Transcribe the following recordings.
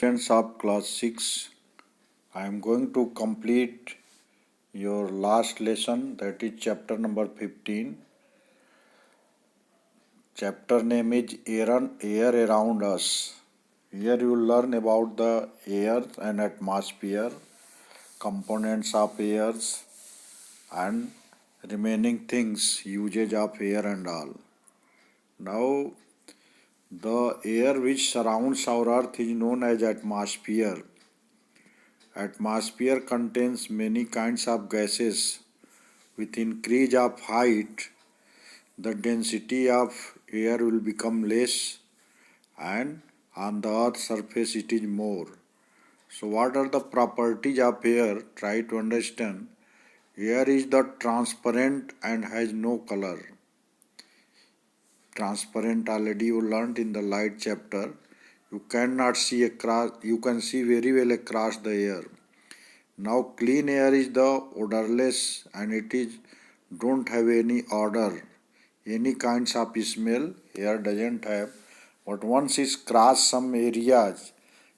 Students of class 6, I am going to complete your last lesson, that is chapter number 15. Chapter name is Air Around Us. Here you will learn about the air and atmosphere, components of airs, and remaining things, usage of air and all. Now, the air which surrounds our earth is known as atmosphere. Atmosphere contains many kinds of gases. With increase of height, the density of air will become less, and on the earth's surface it is more. So what are the properties of air? Try to understand. Air is the transparent and has no color. Transparent already you learnt in the light chapter. You cannot see across, you can see very well across the air. Now clean air is the odorless and it is don't have any odor, any kinds of smell air doesn't have. But once it cross some areas,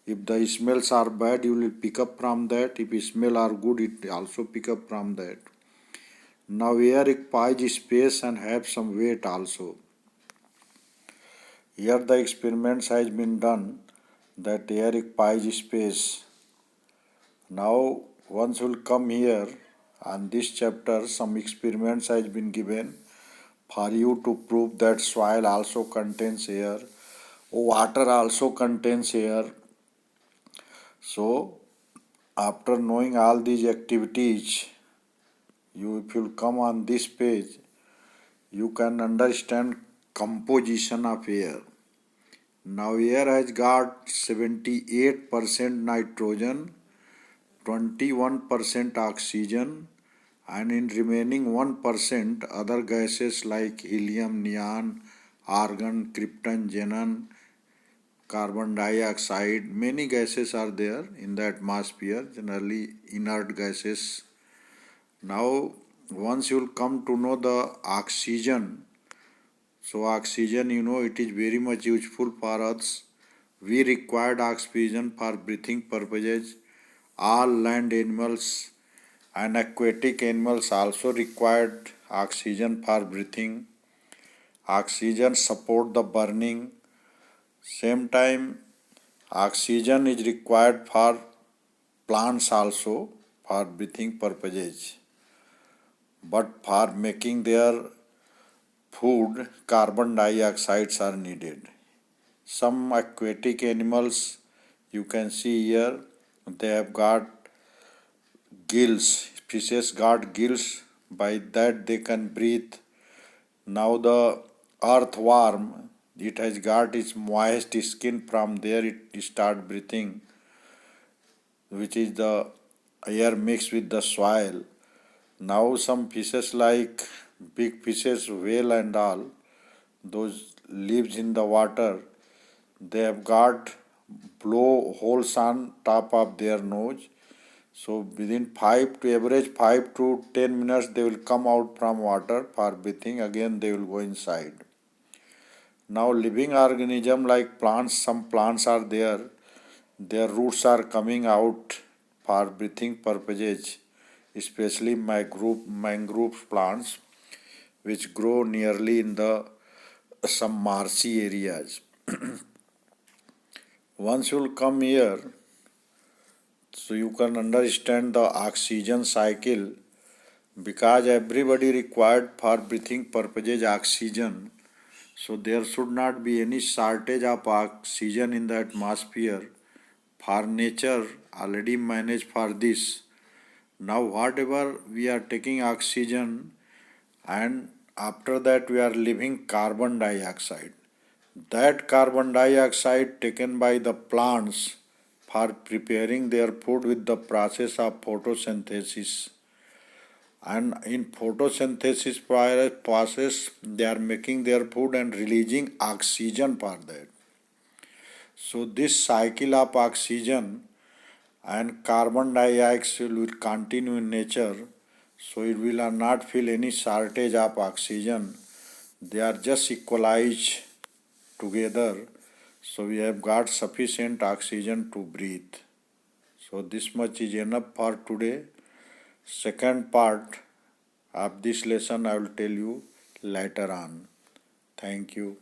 if the smells are bad, you will pick up from that. If smell are good, it also pick up from that. Now air occupies space and have some weight also. Here the experiments has been done that air occupies space. Now once will come here on this chapter, some experiments has been given for you to prove that soil also contains air, water also contains air. So after knowing all these activities, if you come on this page, you can understand composition of air. Now air has got 78% nitrogen, 21% oxygen, and in remaining 1% other gases like helium, neon, argon, krypton, xenon, carbon dioxide. Many gases are there in the atmosphere, generally inert gases. Now once you will come to know the oxygen, so oxygen, it is very much useful for us. We required oxygen for breathing purposes. All land animals and aquatic animals also required oxygen for breathing. Oxygen support the burning. Same time, oxygen is required for plants also for breathing purposes. But for making their food, carbon dioxides are needed. Some aquatic animals you can see here, they have got gills. Fishes got gills, by that they can breathe. Now the earthworm, it has got its moist skin, from there it start breathing, which is the air mixed with the soil. Now some fishes like big fishes, whale and all, those lives in the water, they have got blow holes on top of their nose. So within 5 to 10 minutes they will come out from water for breathing, again they will go inside. Now living organism like plants, some plants are there, their roots are coming out for breathing purposes, especially mangrove plants which grow nearly in the some marshy areas. Once you will come here, so you can understand the oxygen cycle, because everybody required for breathing purposes oxygen. So there should not be any shortage of oxygen in the atmosphere. For nature already managed for this. Now whatever we are taking oxygen, and after that we are leaving carbon dioxide. That carbon dioxide taken by the plants for preparing their food with the process of photosynthesis. And in photosynthesis process, they are making their food and releasing oxygen for that. So this cycle of oxygen and carbon dioxide will continue in nature. So it will not feel any shortage of oxygen. They are just equalized together. So we have got sufficient oxygen to breathe. So this much is enough for today. Second part of this lesson I will tell you later on. Thank you.